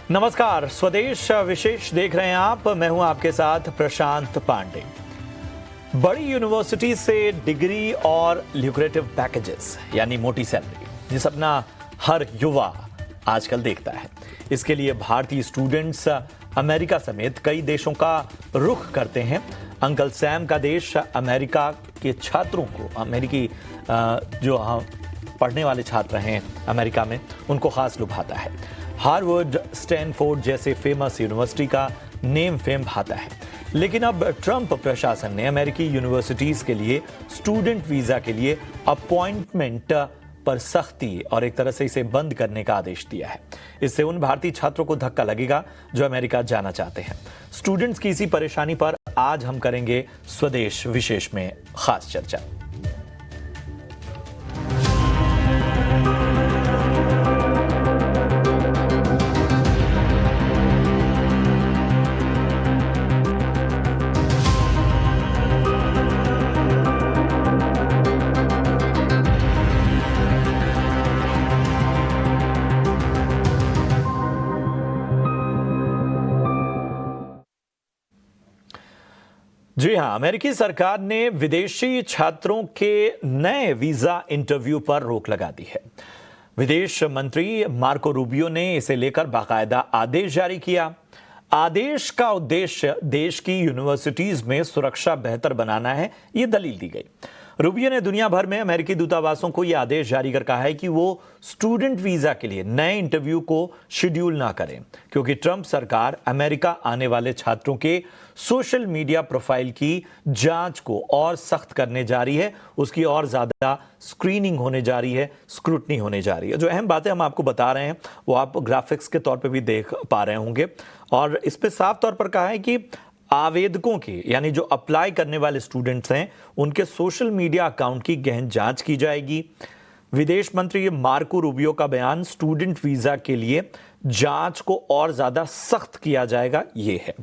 नमस्कार, स्वदेश विशेष देख रहे हैं आप। मैं हूं आपके साथ प्रशांत पांडे। बड़ी यूनिवर्सिटी से डिग्री और ल्यूक्रेटिव पैकेजेस यानी मोटी सैलरी, ये सपना हर युवा आजकल देखता है। इसके लिए भारतीय स्टूडेंट्स अमेरिका समेत कई देशों का रुख करते हैं। अंकल सैम का देश अमेरिका के छात्रों को, अमेरिकी जो पढ़ने वाले छात्र हैं अमेरिका में, उनको खास लुभाता है। हार्वर्ड, स्टैनफोर्ड जैसे फेमस यूनिवर्सिटी का नेम फेम भाता है। लेकिन अब ट्रंप प्रशासन ने अमेरिकी यूनिवर्सिटीज के लिए स्टूडेंट वीजा के लिए अपॉइंटमेंट पर सख्ती और एक तरह से इसे बंद करने का आदेश दिया है। इससे उन भारतीय छात्रों को धक्का लगेगा जो अमेरिका जाना चाहते हैं। स्टूडेंट्स की इसी परेशानी पर आज हम करेंगे स्वदेश विशेष में खास चर्चा। जी हां, अमेरिकी सरकार ने विदेशी छात्रों के नए वीजा इंटरव्यू पर रोक लगा दी है। विदेश मंत्री मार्को रूबियो ने इसे लेकर बाकायदा आदेश जारी किया। आदेश का उद्देश्य देश की यूनिवर्सिटीज में सुरक्षा बेहतर बनाना है, ये दलील दी गई। रूबियो ने दुनिया भर में अमेरिकी दूतावासों को यह आदेश जारी कर कहा है कि वो स्टूडेंट वीजा के लिए नए इंटरव्यू को शेड्यूल ना करें, क्योंकि ट्रंप सरकार अमेरिका आने वाले छात्रों के सोशल मीडिया प्रोफाइल की जांच को और सख्त करने जा रही है। उसकी और ज्यादा स्क्रीनिंग होने जा रही है, स्क्रूटनी होने जा रही है। जो अहम बातें हम आपको बता रहे हैं वो आप ग्राफिक्स के तौर पे भी देख पा रहे होंगे। और इस पे साफ तौर पर कहा है कि आवेदकों की, यानी जो अप्लाई करने वाले स्टूडेंट्स हैं, उनके सोशल मीडिया अकाउंट की गहन जांच की जाएगी। विदेश मंत्री मार्को रूबियो का बयान, स्टूडेंट वीजा के लिए जांच को और ज्यादा सख्त किया जाएगा, ये है।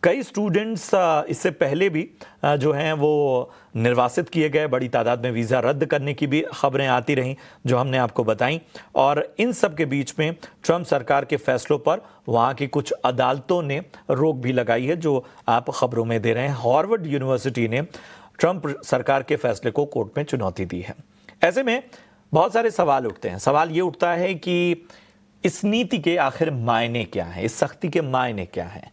कई स्टूडेंट्स इससे पहले भी जो हैं वो निर्वासित किए गए। बड़ी तादाद में वीज़ा रद्द करने की भी खबरें आती रहीं जो हमने आपको बताई। और इन सब के बीच में ट्रंप सरकार के फैसलों पर वहाँ की कुछ अदालतों ने रोक भी लगाई है, जो आप खबरों में दे रहे हैं। हार्वर्ड यूनिवर्सिटी ने ट्रंप सरकार के फैसले को कोर्ट में चुनौती दी है। ऐसे में बहुत सारे सवाल उठते हैं। सवाल ये उठता है कि इस नीति के आखिर मायने क्या हैं, इस सख्ती के मायने क्या हैं?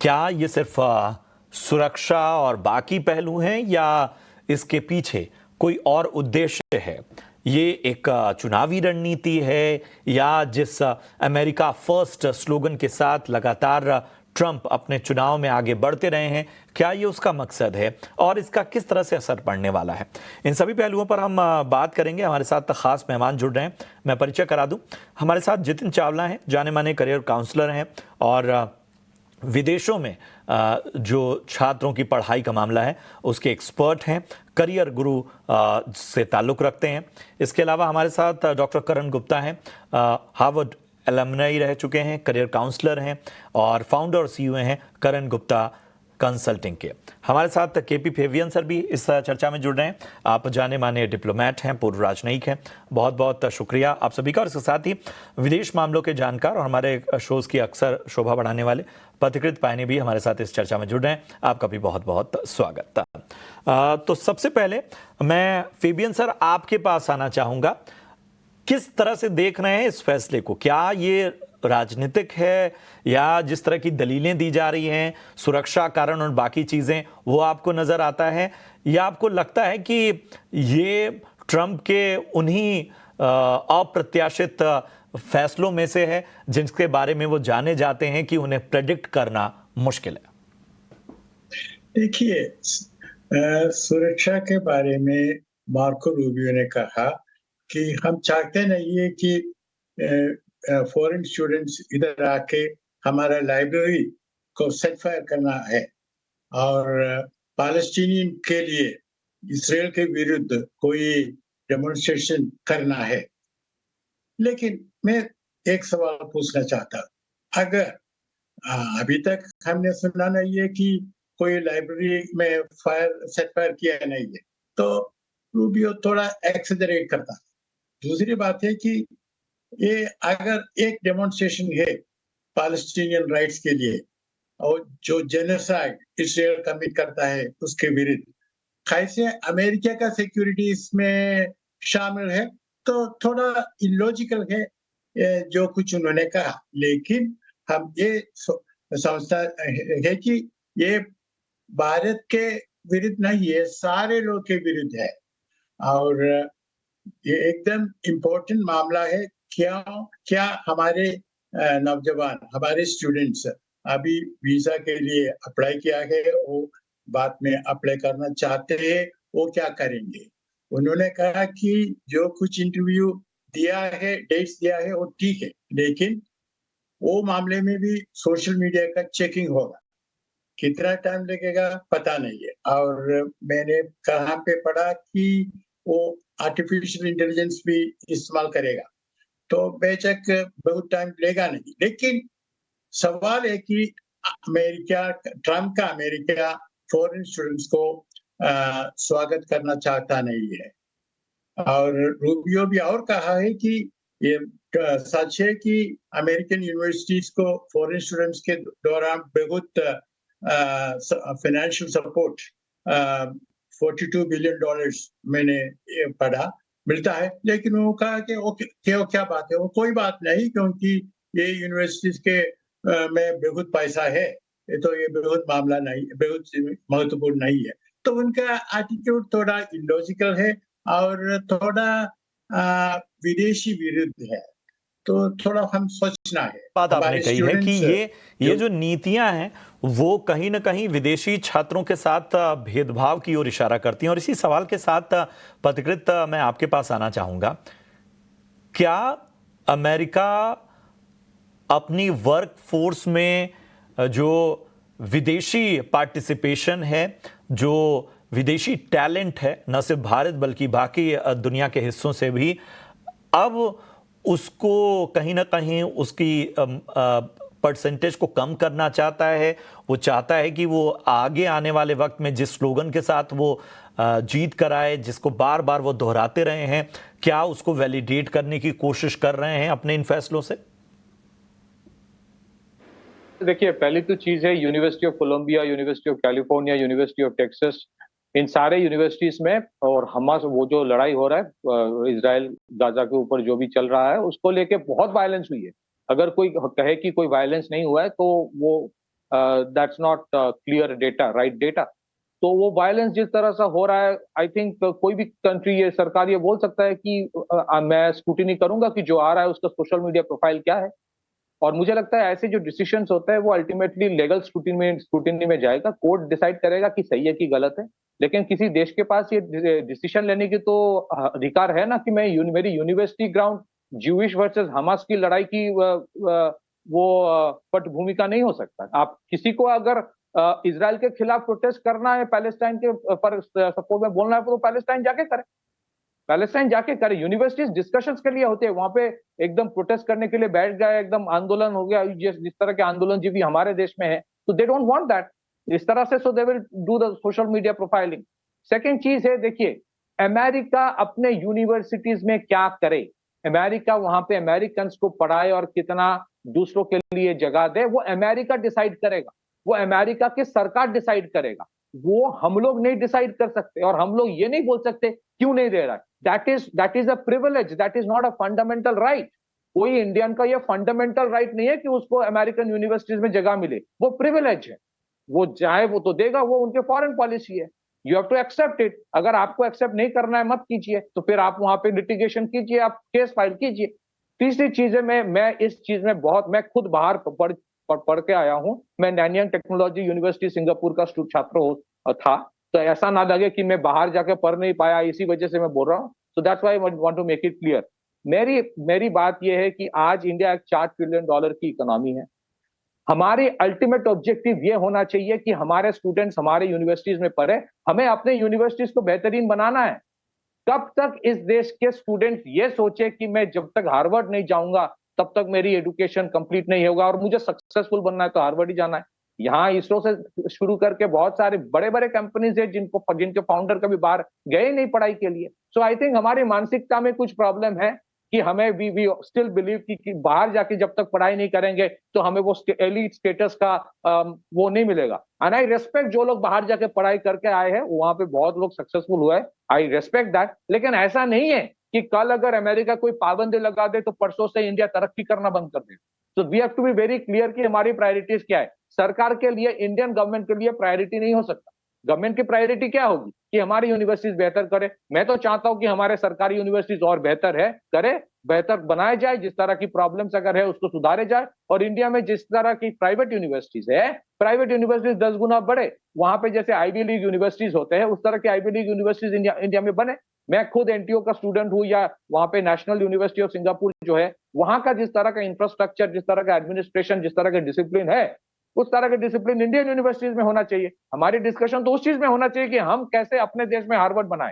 क्या ये सिर्फ सुरक्षा और बाकी पहलू हैं या इसके पीछे कोई और उद्देश्य है? ये एक चुनावी रणनीति है या जिस अमेरिका फर्स्ट स्लोगन के साथ लगातार ट्रंप अपने चुनाव में आगे बढ़ते रहे हैं, क्या ये उसका मकसद है और इसका किस तरह से असर पड़ने वाला है? इन सभी पहलुओं पर हम बात करेंगे। हमारे साथ खास मेहमान जुड़ रहे हैं। मैं परिचय करा दूं, हमारे साथ जितिन चावला हैं, जाने माने करियर काउंसलर हैं और विदेशों में जो छात्रों की पढ़ाई का मामला है उसके एक्सपर्ट हैं, करियर गुरु से ताल्लुक़ रखते हैं। इसके अलावा हमारे साथ डॉक्टर करण गुप्ता हैं, हार्वर्ड एलुमनाई रह चुके हैं, करियर काउंसलर हैं और फाउंडर और सीईओ हैं करण गुप्ता कंसल्टिंग के। हमारे साथ केपी फेवियन सर भी इस चर्चा में जुड़ रहे हैं। आप जाने माने डिप्लोमेट हैं, पूर्व राजनयिक हैं। बहुत बहुत शुक्रिया आप सभी का। और इसके साथ ही विदेश मामलों के जानकार और हमारे शोज़ की अक्सर शोभा बढ़ाने वाले पथिकृत पायने भी हमारे साथ इस चर्चा में जुड़ रहे हैं। आपका भी बहुत बहुत स्वागत। तो सबसे पहले मैं फेबियन सर आपके पास आना चाहूँगा। किस तरह से देख रहे हैं इस फैसले को? क्या ये राजनीतिक है या जिस तरह की दलीलें दी जा रही हैं, सुरक्षा कारण और बाकी चीजें, वो आपको नजर आता है, या आपको लगता है कि ये ट्रंप के उन्हीं अप्रत्याशित फैसलों में से है जिनके बारे में वो जाने जाते हैं कि उन्हें प्रेडिक्ट करना मुश्किल है? देखिए, सुरक्षा के बारे में मार्को रूबियो ने कहा कि हम चाहते नहीं है कि फॉरेन स्टूडेंट्स इधर आके हमारा लाइब्रेरी को सेट फायर करना है और पैलेस्टीनियन के लिए इसराइल के विरुद्ध कोई डेमोन्स्ट्रेशन करना है। लेकिन मैं एक सवाल पूछना चाहता, अगर अभी तक हमने सुना नहीं है कि कोई लाइब्रेरी में सेट फायर किया नहीं है, तो रूबियो थोड़ा एक्सेजरेट करता है। दूसरी बात है कि ये अगर एक डेमोन्स्ट्रेशन है पैलेस्टीनियन राइट्स के लिए और जो जेनोसाइड इसराइल कमिट करता है उसके विरुद्ध, कैसे अमेरिका का सिक्योरिटी इसमें शामिल है, तो थोड़ा इलॉजिकल है जो कुछ उन्होंने कहा। लेकिन हम ये समझता है कि ये भारत के विरुद्ध नहीं है, सारे लोग के विरुद्ध है और ये एकदम इम्पोर्टेंट मामला है। क्या हमारे नौजवान, हमारे स्टूडेंट्स अभी वीजा के लिए अप्लाई किया है, वो बाद में अप्लाई करना चाहते हैं, वो क्या करेंगे? उन्होंने कहा कि जो कुछ इंटरव्यू दिया है, डेट्स दिया है, वो ठीक है, लेकिन वो मामले में भी सोशल मीडिया का चेकिंग होगा। कितना टाइम लगेगा पता नहीं है। और मैंने कहाँ पे पढ़ा कि वो आर्टिफिशियल इंटेलिजेंस भी इस्तेमाल करेगा, तो बेशक बहुत टाइम लेगा नहीं। लेकिन सवाल है कि अमेरिका, ट्रम्प का अमेरिका फॉरेन स्टूडेंट्स को स्वागत करना चाहता नहीं है। और रूबियो भी और कहा है कि ये सच है कि अमेरिकन यूनिवर्सिटीज को फॉरेन स्टूडेंट्स के दौरान बहुत फाइनेंशियल सपोर्ट, $42 बिलियन मैंने पढ़ा, मिलता है। लेकिन वो कहा कि क्या बात है, वो कोई बात नहीं, क्योंकि ये यूनिवर्सिटीज के में बहुत पैसा है, तो ये बहुत मामला नहीं, बहुत महत्वपूर्ण नहीं है। तो उनका एटीट्यूड थोड़ा इलॉजिकल है और थोड़ा विदेशी विरुद्ध है, तो थोड़ा हम सोचना है। बात आपने हमारे कही है कि स्टूडेंट्स ये जो नीतियां हैं वो कहीं ना कहीं विदेशी छात्रों के साथ भेदभाव की ओर इशारा करती हैं। और इसी सवाल के साथ पथिकृत मैं आपके पास आना चाहूंगा, क्या अमेरिका अपनी वर्क फोर्स में जो विदेशी पार्टिसिपेशन है, जो विदेशी टैलेंट है, न सिर्फ भारत बल्कि बाकी दुनिया के हिस्सों से भी, अब उसको कहीं ना कहीं उसकी परसेंटेज को कम करना चाहता है? वो चाहता है कि वो आगे आने वाले वक्त में जिस स्लोगन के साथ वो जीत कर आए, जिसको बार बार वो दोहराते रहे हैं, क्या उसको वैलिडेट करने की कोशिश कर रहे हैं अपने इन फैसलों से? देखिए, पहली तो चीज है, university of Columbia, university of California, university of Texas, इन सारे यूनिवर्सिटीज में और हमास वो जो लड़ाई हो रहा है इजराइल गाजा के ऊपर जो भी चल रहा है, उसको लेके बहुत वायलेंस हुई है। अगर कोई कहे कि कोई वायलेंस नहीं हुआ है तो वो that's not clear data, right data. तो वो वायलेंस जिस तरह से हो रहा है, आई थिंक कोई भी कंट्री, ये सरकार ये बोल सकता है कि मैं स्क्रूटिनी करूंगा कि जो आ रहा है उसका सोशल मीडिया प्रोफाइल क्या है। और मुझे लगता है ऐसे जो डिसीजंस होते हैं वो अल्टीमेटली लीगल स्क्रूटिनी में जाएगा, कोर्ट डिसाइड करेगा कि सही है कि गलत है। लेकिन किसी देश के पास ये डिसीजन लेने की तो अधिकार है ना कि मेरी university ground Jewish versus Hamas की लड़ाई की वो पटभूमिका नहीं हो सकता। आप किसी को अगर इजराइल के खिलाफ प्रोटेस्ट करना है, पैलेस्टाइन के पर सपोर्ट में बोलना है, तो पैलेस्टाइन जाके करे, पैलेस्टाइन जाके करे। यूनिवर्सिटीज डिस्कशंस के लिए होते हैं, वहां पे एकदम प्रोटेस्ट करने के लिए बैठ गए, एकदम आंदोलन हो गया, जिस तरह के आंदोलन जी भी हमारे देश में है, तो दे डोंट वांट दैट इस तरह से, so they will do the social media profiling. Second चीज है, देखिए अमेरिका अपने यूनिवर्सिटीज में क्या करे, अमेरिका वहां पे अमेरिकन को पढ़ाए और कितना दूसरों के लिए जगह दे, वो अमेरिका डिसाइड करेगा, वो अमेरिका की सरकार डिसाइड करेगा, वो हम लोग नहीं डिसाइड कर सकते। और हम लोग ये नहीं बोल सकते क्यों नहीं दे रहा है। That is a privilege, that is not a fundamental right. कोई इंडियन का ये फंडामेंटल राइट नहीं है कि उसको अमेरिकन यूनिवर्सिटीज में जगह मिले, वो प्रिविलेज है, वो चाहे वो तो देगा, वो उनके फॉरेन पॉलिसी है, you have to accept it. अगर आपको एक्सेप्ट नहीं करना है मत कीजिए, तो फिर आप वहां पे लिटिगेशन कीजिए, आप केस फाइल कीजिए। तीसरी चीज है, मैं इस चीज में बहुत, मैं खुद बाहर पढ़ के आया हूं, मैं नैनयांग टेक्नोलॉजी यूनिवर्सिटी सिंगापुर का छात्र था, तो ऐसा ना लगे कि मैं बाहर जाके पढ़ नहीं पाया, इसी वजह से मैं बोल रहा हूँ। So that's why I want to make it clear. मेरी बात यह है कि आज इंडिया एक $4 ट्रिलियन की इकोनॉमी है। हमारी अल्टीमेट ऑब्जेक्टिव ये होना चाहिए कि हमारे स्टूडेंट्स हमारे यूनिवर्सिटीज में पढ़े, हमें अपने यूनिवर्सिटीज को बेहतरीन बनाना है। कब तक इस देश के स्टूडेंट ये सोचे कि मैं जब तक हार्वर्ड नहीं जाऊंगा तब तक मेरी एजुकेशन कंप्लीट नहीं होगा, और मुझे सक्सेसफुल बनना है तो हार्वर्ड ही जाना है। यहाँ इसरो से शुरू करके बहुत सारे बड़े बड़े कंपनीज है जिनके फाउंडर कभी बाहर गए नहीं पढ़ाई के लिए। सो आई थिंक हमारी मानसिकता में कुछ प्रॉब्लम है। कि हमें वी स्टिल बिलीव कि बाहर जाके जब तक पढ़ाई नहीं करेंगे तो हमें वो एलीट स्टेटस का वो नहीं मिलेगा। एंड आई रेस्पेक्ट जो लोग बाहर जाके पढ़ाई करके आए हैं, वहां पे बहुत लोग सक्सेसफुल हुए, आई रेस्पेक्ट दैट। लेकिन ऐसा नहीं है कि कल अगर अमेरिका कोई पाबंदी लगा दे तो परसों से इंडिया तरक्की करना बंद कर दे। तो we have to be very clear कि हमारी प्रायोरिटीज क्या है। सरकार के लिए, इंडियन गवर्नमेंट के लिए प्रायोरिटी नहीं हो सकता। गवर्नमेंट की प्रायोरिटी क्या होगी कि हमारी यूनिवर्सिटीज बेहतर करे। मैं तो चाहता हूं कि हमारे सरकारी यूनिवर्सिटीज और बेहतर है करे, बेहतर बनाए जाए, जिस तरह की प्रॉब्लम्स अगर है उसको सुधारे जाए। और इंडिया में जिस तरह की प्राइवेट यूनिवर्सिटीज है, प्राइवेट यूनिवर्सिटीज 10 गुना बढ़े, वहां पे जैसे आईवी लीग यूनिवर्सिटीज होते हैं उस तरह के आईवी लीग यूनिवर्सिटीज इंडिया में बने। मैं खुद एनटीओ का स्टूडेंट हूं, या वहां पे नेशनल यूनिवर्सिटी ऑफ सिंगापुर जो है, वहां का जिस तरह का इंफ्रास्ट्रक्चर, जिस तरह का एडमिनिस्ट्रेशन, जिस तरह का डिसिप्लिन है, उस तरह का डिसिप्लिन इंडियन यूनिवर्सिटीज में होना चाहिए। हमारी डिस्कशन तो उस चीज में होना चाहिए कि हम कैसे अपने देश में हार्वर्ड बनाएं,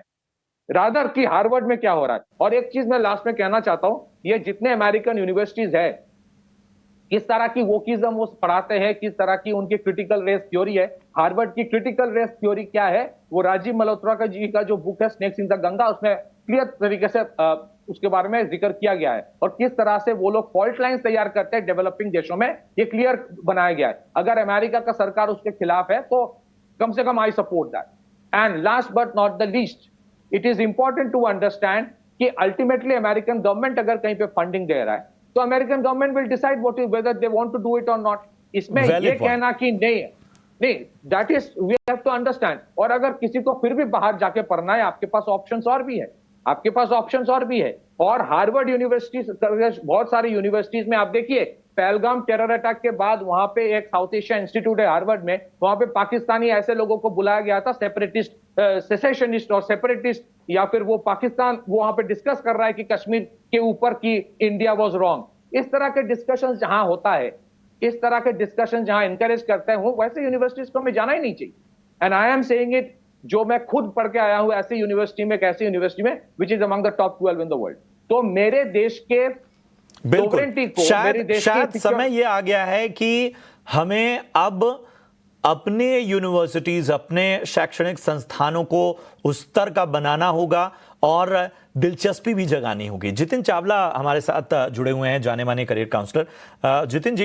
रादर कि हार्वर्ड में क्या हो रहा है। और एक चीज मैं लास्ट में कहना चाहता हूं, ये जितने अमेरिकन यूनिवर्सिटीज है, किस तरह की वोकिज्म वो पढ़ाते हैं, किस तरह की उनकी क्रिटिकल रेस थ्योरी है। हार्वर्ड की क्रिटिकल रेस थ्योरी क्या है, वो राजीव मल्होत्रा का जी का जो बुक है स्नेक्स इन द गंगा, उसमें क्लियर तरीके से उसके बारे में जिक्र किया गया है। और किस तरह से वो लोग फॉल्ट लाइंस तैयार करते हैं डेवलपिंग देशों में, ये क्लियर बनाया गया है। अगर अमेरिका का सरकार उसके खिलाफ है तो कम से कम I support that. And last but not the least, it is important to understand कि अल्टीमेटली अमेरिकन गवर्नमेंट अगर कहीं पे फंडिंग दे रहा है तो American government will decide what is whether they want to do it और नॉट। इसमें Valid ये point. कहना कि नहीं नहीं, that is we have to understand. और अगर किसी को फिर भी बाहर जाके पढ़ना है, आपके पास ऑप्शंस और भी है, आपके पास ऑप्शंस और भी है। और हार्वर्ड यूनिवर्सिटी, बहुत सारी यूनिवर्सिटीज में आप देखिए, पहलगाम टेरर अटैक के बाद वहां पे एक साउथ एशिया इंस्टीट्यूट है हार्वर्ड में, वहां पे पाकिस्तानी ऐसे लोगों को बुलाया गया था, सेपरेटिस्ट, सेसेशनिस्ट और सेपरेटिस्ट, या फिर वो पाकिस्तान वो वहां पे डिस्कस कर रहा है कि कश्मीर के ऊपर की इंडिया वाज रॉन्ग। इस तरह के डिस्कशन जहां होता है, इस तरह के डिस्कशन जहां इंकरेज करते हैं, वैसे यूनिवर्सिटीज को हमें जाना ही नहीं चाहिए। And I am saying it, जो मैं खुद पढ़ के आया हूं ऐसी यूनिवर्सिटी में, एक ऐसी यूनिवर्सिटी में which is among the top 12 in the world. तो मेरे देश के बिल्कुल, sovereignty को, मेरे देश शायद के समय ये आ गया है कि हमें अब अपने यूनिवर्सिटीज, अपने शैक्षणिक संस्थानों को उस स्तर का बनाना होगा और दिलचस्पी भी जगानी होगी। जितिन चावला हमारे साथ जुड़े हुए हैं, जाने माने करियर काउंसलर। जितिन जी,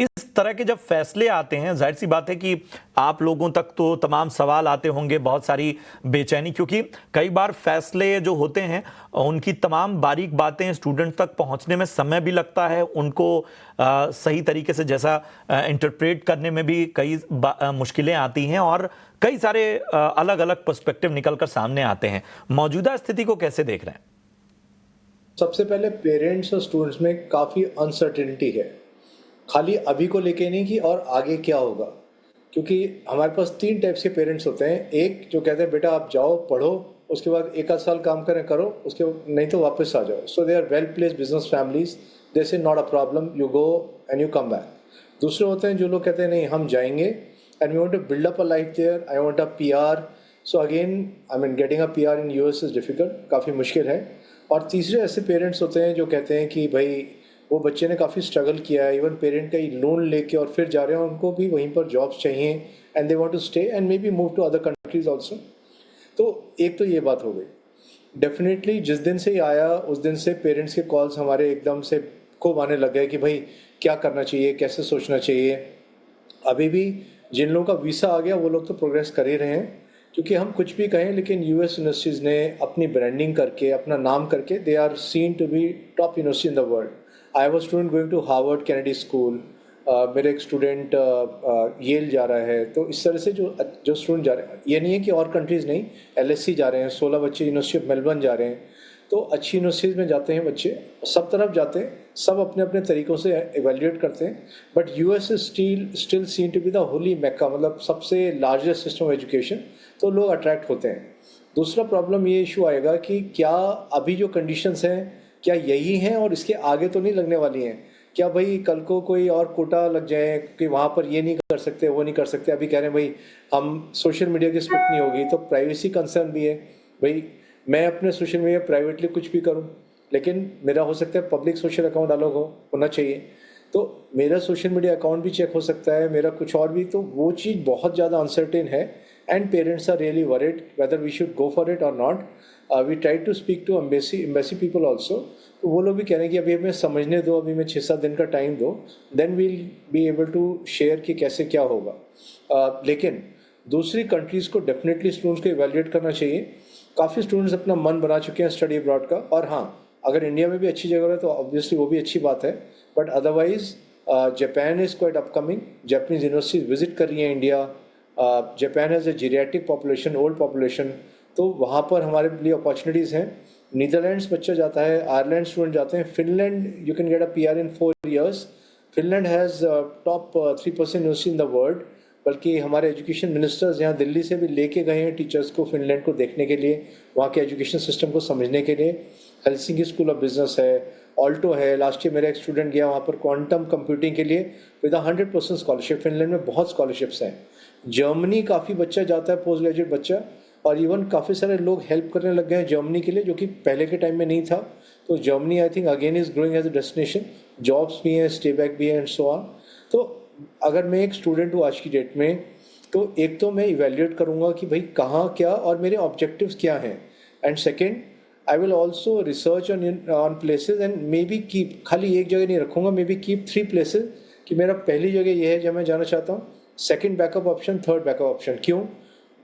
इस तरह के जब फैसले आते हैं, जाहिर सी बात है कि आप लोगों तक तो तमाम सवाल आते होंगे, बहुत सारी बेचैनी, क्योंकि कई बार फैसले जो होते हैं उनकी तमाम बारीक बातें स्टूडेंट तक पहुंचने में समय भी लगता है, उनको सही तरीके से जैसा इंटरप्रेट करने में भी कई मुश्किलें आती हैं और कई सारे अलग अलग पर्सपेक्टिव निकलकर सामने आते हैं। मौजूदा स्थिति को कैसे देख रहे हैं? सबसे पहले पेरेंट्स और स्टूडेंट्स में काफ़ी अनसर्टेनिटी है, खाली अभी को लेके नहीं कि और आगे क्या होगा। क्योंकि हमारे पास 3 टाइप्स के पेरेंट्स होते हैं। एक जो कहते हैं बेटा आप जाओ पढ़ो, उसके बाद 1 आध साल काम करो, उसके नहीं तो वापस आ जाओ। So they are well placed business families, they say not a problem, you go and you come back. दूसरे होते हैं जो लोग कहते हैं नहीं हम जाएंगे and we want to build up a life there, I want a PR. So again, I mean getting a PR in US is difficult, काफ़ी मुश्किल है। और तीसरे ऐसे पेरेंट्स होते हैं जो कहते हैं कि भाई वो बच्चे ने काफ़ी स्ट्रगल किया है, इवन पेरेंट का ही लोन लेके और फिर जा रहे हैं, उनको भी वहीं पर जॉब्स चाहिए and they want to stay and maybe move to other countries also. तो एक तो ये बात हो गई। डेफिनेटली जिस दिन से ये आया उस दिन से पेरेंट्स के कॉल्स हमारे एकदम से खूब आने लग गए कि भाई क्या करना चाहिए, कैसे सोचना चाहिए। अभी भी जिन लोगों का वीसा आ गया वो लोग तो प्रोग्रेस कर ही रहे हैं, क्योंकि हम कुछ भी कहें लेकिन यूएस यूनिवर्सिटीज़ ने अपनी ब्रांडिंग करके, अपना नाम करके, they are seen to be top university in the world. I was student going to Harvard Kennedy School, मेरे एक स्टूडेंट येल जा रहा है। तो इस तरह से जो स्टूडेंट जा रहे हैं, ये नहीं है कि और कंट्रीज़ नहीं, LSE जा रहे हैं, 16 बच्चे यूनिवर्सिटी ऑफ मेलबर्न जा रहे हैं। तो अच्छी यूनिवर्सिटीज़ में जाते हैं बच्चे, सब तरफ जाते हैं, सब अपने अपने तरीक़ों से एवेल्यूएट करते हैं। But US is still seen to be the holy Mecca, मतलब सबसे लार्जेस्ट सिस्टम ऑफ एजुकेशन, तो लोग अट्रैक्ट होते हैं। दूसरा प्रॉब्लम ये इशू आएगा कि क्या अभी जो कंडीशंस हैं क्या यही हैं और इसके आगे तो नहीं लगने वाली हैं? क्या भाई कल को कोई और कोटा लग जाए कि वहाँ पर ये नहीं कर सकते, वो नहीं कर सकते। अभी कह रहे हैं भाई हम सोशल मीडिया की स्क्रूटनी होगी, तो प्राइवेसी कंसर्न भी है। भाई मैं अपने सोशल मीडिया प्राइवेटली कुछ भी करूं, लेकिन मेरा हो सकता है पब्लिक सोशल अकाउंट अलग होना चाहिए, तो मेरा सोशल मीडिया अकाउंट भी चेक हो सकता है, मेरा कुछ और भी। तो वो चीज़ बहुत ज़्यादा अनसर्टेन है and parents are really worried whether we should go for it or not. We tried to speak to embassy people also. तो वो लोग भी कह रहे हैं कि अभी हमें समझने दो, अभी हमें 6-7 दिन का टाइम दो, then we'll be able to share कि कैसे क्या होगा. लेकिन दूसरी कंट्रीज़ को डेफिनेटली स्टूडेंट्स को इवेल्युएट करना चाहिए. काफ़ी स्टूडेंट्स अपना मन बना चुके हैं स्टडी अब्रॉड का, और हाँ, अगर इंडिया में भी अच्छी जगह है तो ऑब्वियसली वो भी अच्छी बात है. But otherwise Japan is quite upcoming. Japanese universities visit कर रही हैं India. Japan has a geriatric population, old population, तो वहाँ पर हमारे लिए अपॉर्चुनिटीज़ हैं. नीदरलैंड्स बच्चा जाता है, आयरलैंड स्टूडेंट जाते हैं, Finland you can get a PR in 4 years. Finland has top 3% university in the world. बल्कि हमारे एजुकेशन मिनिस्टर्स यहाँ दिल्ली से भी लेके गए हैं टीचर्स को फिनलैंड को देखने के लिए, वहाँ के एजुकेशन सिस्टम को समझने के लिए. हेल्सिंकी स्कूल ऑफ बिजनेस है, ऑल्टो है. लास्ट ईयर मेरा एक स्टूडेंट गया वहाँ पर क्वांटम कंप्यूटिंग के लिए विद 100% स्कॉलरशिप. फिनलैंड में बहुत स्कॉलरशिप्स हैं. जर्मनी काफ़ी बच्चा जाता है, पोस्ट ग्रेजुएट बच्चा, और इवन काफ़ी सारे लोग हेल्प करने लग गए हैं जर्मनी के लिए, जो कि पहले के टाइम में नहीं था. तो Germany I think again is growing as a destination. Jobs भी हैं, स्टे बैक भी है, एंड सो ऑन. तो अगर मैं एक स्टूडेंट हूँ आज की डेट में, तो एक तो मैं इवेल्युएट करूँगा कि भाई कहाँ क्या और मेरे ऑब्जेक्टिव्स क्या हैं. And second, I will also research on places and may be keep, खाली एक जगह नहीं रखूँगा, मे बी कीप 3 प्लेसेज कि मेरा पहली जगह ये है जहाँ मैं जाना चाहता हूँ, second backup option, third backup option. क्यों?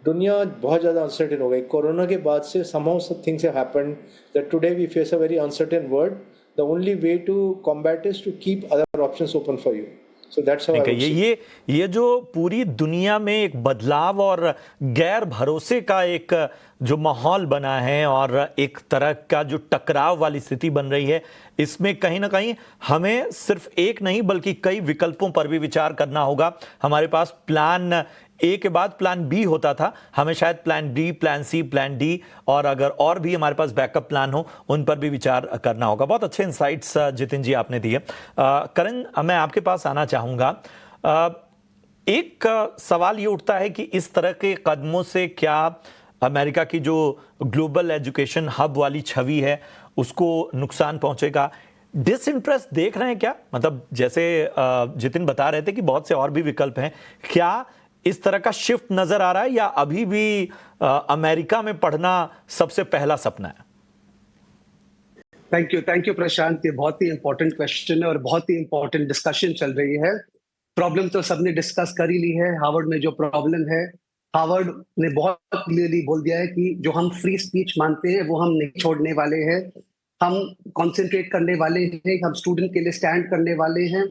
दुनिया बहुत ज़्यादा अनसर्टेन हो गई. कोरोना के बाद से somehow some things have happened that today we face a very uncertain world. The only way to combat is to keep other options open for you. So that's how I would say. ये जो पूरी दुनिया में एक बदलाव और गैर भरोसे का एक जो माहौल बना है और एक तरह का जो टकराव वाली स्थिति बन रही है, इसमें कहीं ना कहीं हमें सिर्फ एक नहीं बल्कि कई विकल्पों पर भी विचार करना होगा. हमारे पास प्लान ए के बाद प्लान बी होता था, हमें शायद plan D, plan C, plan D, और अगर और भी हमारे पास बैकअप प्लान हो उन पर भी विचार करना होगा. बहुत अच्छे इंसाइट्स जितिन जी आपने दिए. करण, मैं आपके पास आना चाहूँगा. एक सवाल ये उठता है कि इस तरह के कदमों से क्या अमेरिका की जो ग्लोबल एजुकेशन हब वाली छवि है उसको नुकसान पहुंचेगा? डिसइंटरेस्ट देख रहे हैं क्या? मतलब जैसे जितिन बता रहे थे कि बहुत से और भी विकल्प हैं, क्या इस तरह का शिफ्ट नजर आ रहा है या अभी भी अमेरिका में पढ़ना सबसे पहला सपना है? थैंक यू प्रशांत. ये बहुत ही इंपॉर्टेंट क्वेश्चन है और बहुत ही इंपॉर्टेंट डिस्कशन चल रही है. प्रॉब्लम तो सबने डिस्कस कर ही ली है. हार्वर्ड में जो प्रॉब्लम है, हार्वर्ड ने बहुत क्लियरली बोल दिया है कि जो हम फ्री स्पीच मानते हैं वो हम नहीं छोड़ने वाले हैं. हम कंसंट्रेट करने वाले हैं, हम स्टूडेंट के लिए स्टैंड करने वाले हैं.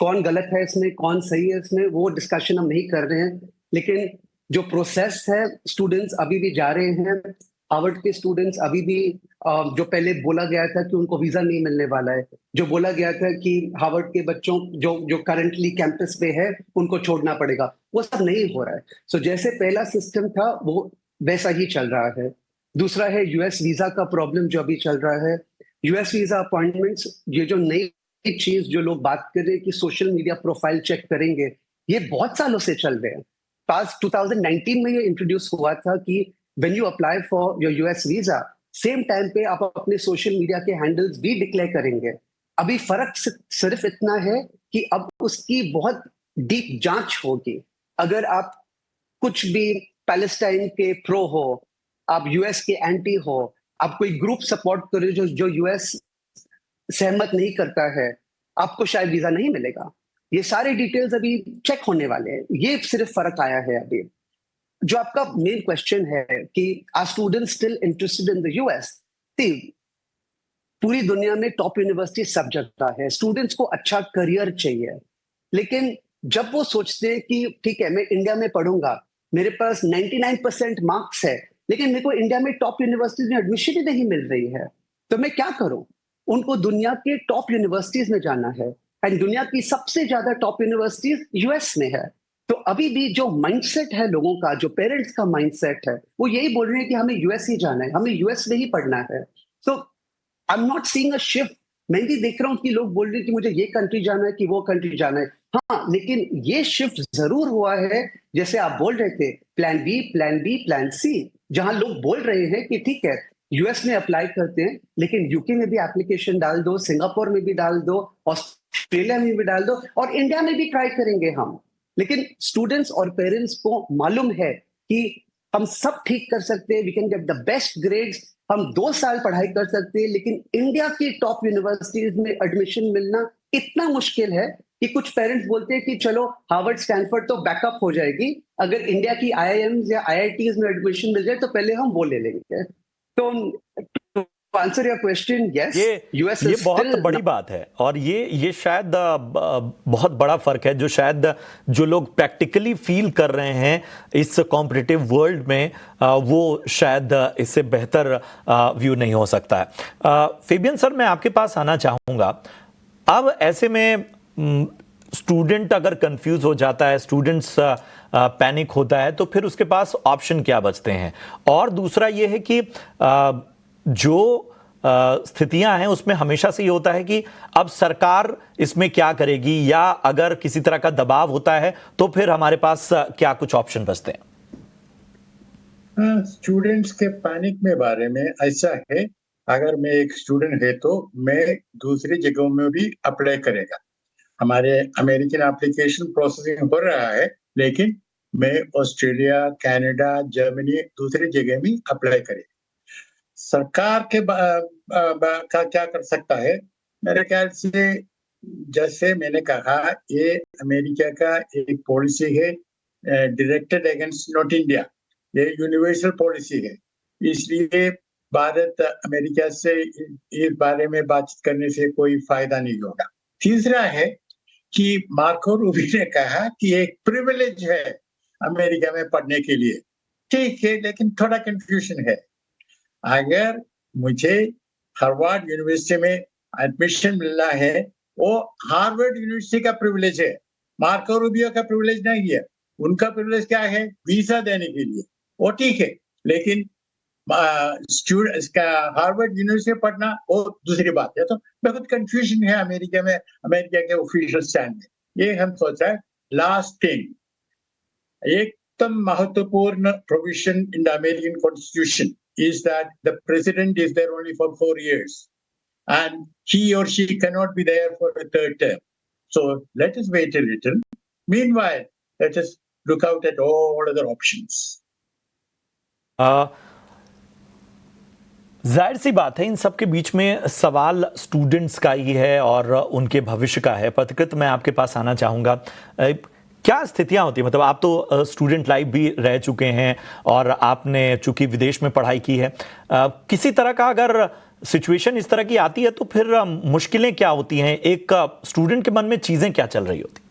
कौन गलत है इसमें, कौन सही है इसमें, वो डिस्कशन हम नहीं कर रहे हैं. लेकिन जो प्रोसेस है, स्टूडेंट्स अभी भी जा रहे हैं. हार्वर्ड के स्टूडेंट्स अभी भी जो पहले बोला गया था कि उनको वीजा नहीं मिलने वाला है, जो बोला गया था कि हार्वर्ड के बच्चों जो करंटली कैंपस पे है उनको छोड़ना पड़ेगा, वो सब नहीं हो रहा है. सो जैसे पहला सिस्टम था वो वैसा ही चल रहा है. दूसरा है यूएस वीजा का प्रॉब्लम जो अभी चल रहा है. यूएस वीजा अपॉइंटमेंट्स, ये जो नई चीज जो लोग बात कर रहे हैं कि सोशल मीडिया प्रोफाइल चेक करेंगे, ये बहुत सालों से चल रहे हैं. पास 2019 में ये इंट्रोड्यूस हुआ था कि when you apply for your US visa, same time पे आप अपने सोशल मीडिया के हैंडल्स भी डिक्लेयर करेंगे. अभी फर्क सिर्फ इतना है कि अब उसकी बहुत डीप जांच होगी. अगर आप कुछ भी पैलेस्टाइन के प्रो हो, आप यूएस के एंटी हो, आप कोई ग्रुप सपोर्ट कर रहे हो जो यूएस सहमत नहीं करता है, आपको शायद वीजा नहीं मिलेगा. ये सारे डिटेल्स अभी चेक होने वाले हैं. ये सिर्फ फर्क आया है अभी. जो आपका मेन क्वेश्चन है कि are students still interested in the US, पूरी दुनिया में टॉप यूनिवर्सिटी सब जगह है. स्टूडेंट्स को अच्छा करियर चाहिए, लेकिन जब वो सोचते हैं कि ठीक है मैं इंडिया में पढ़ूंगा, मेरे पास 99% मार्क्स है, लेकिन मेरे को इंडिया में टॉप यूनिवर्सिटीज में एडमिशन ही नहीं मिल रही है, तो मैं क्या करूं? उनको दुनिया के टॉप यूनिवर्सिटीज में जाना है, एंड दुनिया की सबसे ज्यादा टॉप यूनिवर्सिटीज यूएस में है. तो अभी भी जो माइंडसेट है लोगों का, जो पेरेंट्स का माइंडसेट है, वो यही बोल रहे हैं कि हमें यूएस ही जाना है, हमें यूएस में ही पढ़ना है. तो I am not seeing a shift. मैं भी देख रहा हूँ कि लोग बोल रहे हैं कि मुझे ये कंट्री जाना है कि वो कंट्री जाना है. हाँ, लेकिन ये शिफ्ट जरूर हुआ है. जैसे आप बोल रहे थे, plan B, plan B, plan C, जहां लोग बोल रहे हैं कि ठीक है यूएस में अप्लाई करते हैं, लेकिन यूके में भी एप्लीकेशन डाल दो, सिंगापुर में भी डाल दो, ऑस्ट्रेलिया में भी डाल दो, और इंडिया में भी ट्राई करेंगे हम. लेकिन स्टूडेंट्स और पेरेंट्स को मालूम है कि हम सब ठीक कर सकते हैं, we can get the best grades, हम 2 साल पढ़ाई कर सकते हैं, लेकिन इंडिया की टॉप यूनिवर्सिटीज में एडमिशन मिलना इतना मुश्किल है कि कुछ पेरेंट्स बोलते हैं कि चलो हार्वर्ड स्टैनफोर्ड तो बैकअप हो जाएगी, अगर इंडिया की आईआईएम्स या आईआईटीज में एडमिशन मिल जाए तो पहले हम वो ले लेंगे। तो answer your question, yes, US ये बहुत बड़ी बात है, और ये शायद बहुत बड़ा फर्क है जो शायद जो लोग प्रैक्टिकली फील कर रहे हैं इस कॉम्पिटिटिव वर्ल्ड में, वो शायद इससे बेहतर व्यू नहीं हो सकता है। फेबियन सर, मैं आपके पास आना चाहूँगा। अब ऐसे में स्टूडेंट अगर कंफ्यूज हो जाता है, स्टूडेंट्स पैनिक होता है, तो फिर उसके पास ऑप्शन क्या बचते हैं? और दूसरा ये है कि जो स्थितियां हैं उसमें हमेशा से ये होता है कि अब सरकार इसमें क्या करेगी, या अगर किसी तरह का दबाव होता है तो फिर हमारे पास क्या कुछ ऑप्शन बचते हैं? स्टूडेंट्स के पैनिक में बारे में ऐसा है, अगर मैं एक स्टूडेंट है तो मैं दूसरी जगहों में भी अप्लाई करेगा। हमारे अमेरिकन एप्लीकेशन प्रोसेसिंग हो रहा है, लेकिन मैं ऑस्ट्रेलिया, कनाडा, जर्मनी, दूसरी जगह भी अप्लाई करेगा। सरकार के का क्या कर सकता है? मेरे ख्याल से जैसे मैंने कहा, ये अमेरिका का एक पॉलिसी है, डायरेक्टेड अगेंस्ट नॉट इंडिया। ये यूनिवर्सल पॉलिसी है, इसलिए भारत अमेरिका से इस बारे में बातचीत करने से कोई फायदा नहीं होगा। तीसरा है कि मार्को रूबियो ने कहा कि एक प्रिविलेज है अमेरिका में पढ़ने के लिए। ठीक है, लेकिन थोड़ा कंफ्यूजन है। अगर मुझे हार्वर्ड यूनिवर्सिटी में एडमिशन मिलना है, वो हार्वर्ड यूनिवर्सिटी का प्रिविलेज है, मार्को रूबियो का प्रिविलेज नहीं है। उनका प्रिविलेज क्या है? वीजा देने के लिए, वो ठीक है, लेकिन स्टूडेंट्स का हार्वर्ड यूनिवर्सिटी में पढ़ना वो दूसरी बात है। तो बहुत कंफ्यूजन है अमेरिका में, अमेरिका के ऑफिशियल स्टैंड में। ये हम सोच रहे हैं। लास्ट थिंग, एकदम महत्वपूर्ण provision in the American constitution is that the president is there only for 4 years and he or she cannot be there for a third term. So let us wait a little. Meanwhile, let us look out at all other options. जाहिर सी बात है, इन सब के बीच में सवाल students का ही है और उनके भविष्य का है। पत्रकृत, मैं आपके पास आना चाहूँगा। क्या स्थितियां होती है, मतलब आप तो स्टूडेंट लाइफ भी रह चुके हैं और आपने चूंकि विदेश में पढ़ाई की है, किसी तरह का अगर सिचुएशन इस तरह की आती है तो फिर मुश्किलें क्या होती हैं? एक स्टूडेंट के मन में चीजें क्या चल रही होती?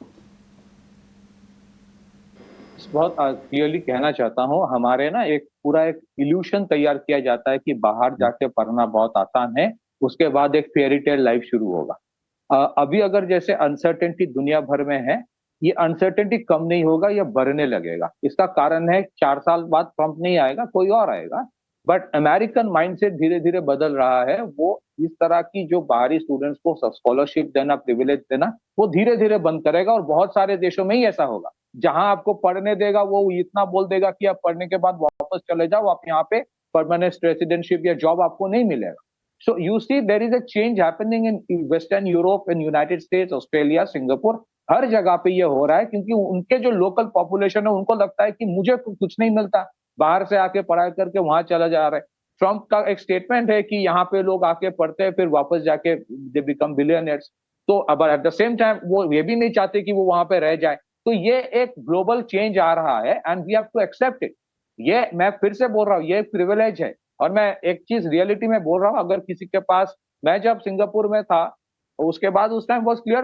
बहुत क्लियरली कहना चाहता हूँ, हमारे ना एक पूरा एक इल्यूशन तैयार किया जाता है कि बाहर जाके पढ़ना बहुत आसान है, उसके बाद एक फेयरी टेल लाइफ शुरू होगा। अभी अगर जैसे अनसर्टेनिटी दुनिया भर में है, ये अनसर्टेनिटी कम नहीं होगा, ये बढ़ने लगेगा। इसका कारण है 4 साल बाद ट्रंप नहीं आएगा, कोई और आएगा। बट अमेरिकन माइंडसेट धीरे धीरे बदल रहा है। वो इस तरह की जो बाहरी स्टूडेंट्स को स्कॉलरशिप देना, प्रिविलेज देना, वो धीरे धीरे बंद करेगा। और बहुत सारे देशों में ही ऐसा होगा, जहां आपको पढ़ने देगा वो इतना बोल देगा कि आप पढ़ने के बाद वापस चले जाओ, आप यहाँ पे परमानेंट रेसिडेंटशिप या जॉब आपको नहीं मिलेगा। So you see there is a change happening in Western Europe, in United States, Australia, Singapore, हर जगह पे ये हो रहा है, क्योंकि उनके जो लोकल पॉपुलेशन है उनको लगता है कि मुझे कुछ नहीं मिलता, बाहर से आके पढ़ाई करके वहां चला जा रहा है। ट्रम्प का एक स्टेटमेंट है कि यहाँ पे लोग आके पढ़ते हैं, फिर वापस जाके दे बिकम बिलियनियर्स। तो अब एट द सेम टाइम वो ये भी नहीं चाहते कि वो वहां पे रह जाए। तो ये एक ग्लोबल चेंज आ रहा है and we have to accept it. ये मैं फिर से बोल रहा हूँ, ये एक प्रिविलेज है। और मैं एक चीज रियलिटी में बोल रहा हूँ, अगर किसी के पास, मैं जब सिंगापुर में था उसके बाद उस टाइम बहुत क्लियर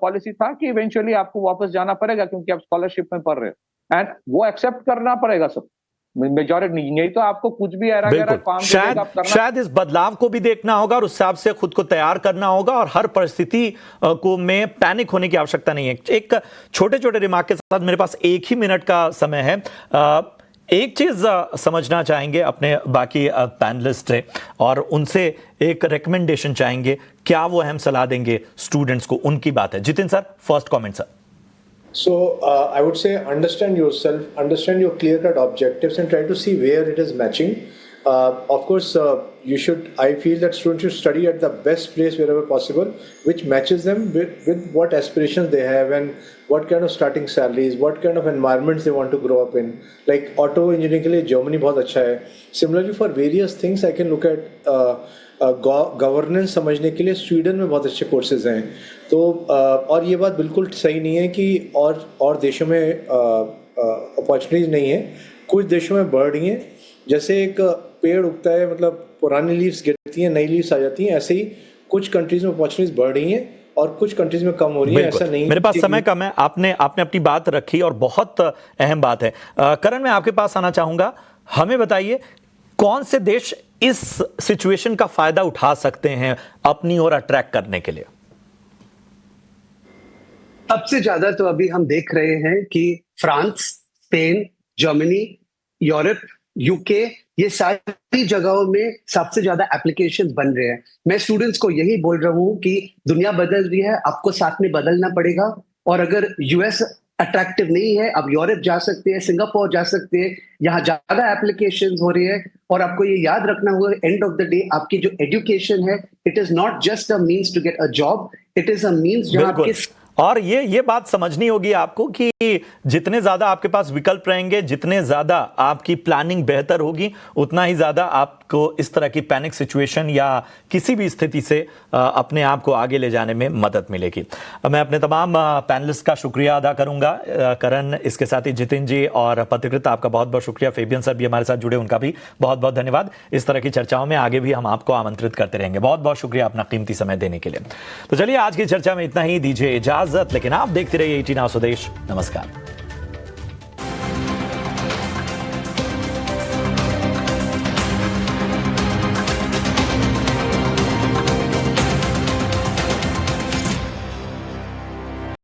पॉलिसी था कि इवेंचुअली आपको वापस जाना पड़ेगा क्योंकि आप स्कॉलरशिप में पढ़ रहे हो, एंड वो एक्सेप्ट करना पड़ेगा सब, मेजॉरिटी नहीं तो आपको कुछ भी ऐरा गैरा काम शायद इस बदलाव को भी देखना होगा और उस हिसाब से खुद को तैयार करना होगा, और हर परिस्थिति को में पैनिक होने की आवश्यकता नहीं है। एक छोटे छोटे रिमार्क के साथ, मेरे पास 1 ही मिनट का समय है, एक चीज समझना चाहेंगे अपने बाकी पैनलिस्ट से और उनसे एक रिकमेंडेशन चाहेंगे, क्या वो अहम सलाह देंगे स्टूडेंट्स को? उनकी बात है। Jitin sir, first comment sir. So I would say understand yourself, understand your clear-cut objectives and try to see where it is matching Of course, I feel that students should study at the best place wherever possible, which matches them with what aspirations they have and what kind of starting salaries, what kind of environments they want to grow up in. Like auto engineering के लिए Germany बहुत अच्छा है. Similarly, for various things, I can look at governance समझने के लिए Sweden में बहुत अच्छे कोर्सेज हैं. तो और ये बात बिल्कुल सही नहीं है कि और देशों में अपॉर्चुनिटीज नहीं है. कुछ देशों में बढ़ रही हैं. जैसे एक पेड़ उगता है, मतलब पुरानी लीव्स गिरती हैं, नई लीव्स आ जाती हैं, ऐसे ही कुछ कंट्रीज में अपॉर्चुनिटीज बढ़ रही हैं और कुछ कंट्रीज में कम हो रही है. ऐसा नहीं. मेरे पास समय कम है. आपने अपनी बात रखी और बहुत अहम बात है. करण, मैं आपके पास आना चाहूंगा. हमें बताइए कौन से देश इस सिचुएशन का फायदा उठा सकते हैं अपनी ओर अट्रैक्ट करने के लिए? सबसे ज्यादा तो अभी हम देख रहे हैं कि France, Spain, Germany, Europe, UK, ये सारी जगहों में सबसे ज्यादा एप्लीकेशंस बन रहे हैं. मैं स्टूडेंट्स को यही बोल रहा हूं कि दुनिया बदल रही है, आपको साथ में बदलना पड़ेगा. और अगर यूएस अट्रैक्टिव नहीं है, आप यूरोप जा सकते हैं, सिंगापुर जा सकते हैं, यहाँ ज्यादा एप्लीकेशंस हो रही है. और आपको ये याद रखना होगा, एंड ऑफ द डे आपकी जो एजुकेशन है, it is not just a means to get a job, it is a means जहां आपके. और ये बात समझनी होगी आपको कि जितने ज्यादा आपके पास विकल्प रहेंगे, जितने ज्यादा आपकी प्लानिंग बेहतर होगी, उतना ही ज्यादा आपको इस तरह की पैनिक सिचुएशन या किसी भी स्थिति से अपने आप को आगे ले जाने में मदद मिलेगी. मैं अपने तमाम पैनलिस्ट का शुक्रिया अदा करूंगा. करण, इसके साथ ही जितिन जी और पत्रकृत, आपका बहुत बहुत शुक्रिया. फेबियन सर भी हमारे साथ जुड़े, उनका भी बहुत बहुत धन्यवाद. इस तरह की चर्चाओं में आगे भी हम आपको आमंत्रित करते रहेंगे. बहुत बहुत शुक्रिया अपना कीमती समय देने के लिए. तो चलिए, आज की चर्चा में इतना ही. दीजिए इजाजत, लेकिन आप देखते रहिए 18 आवर स्वदेश. नमस्कार.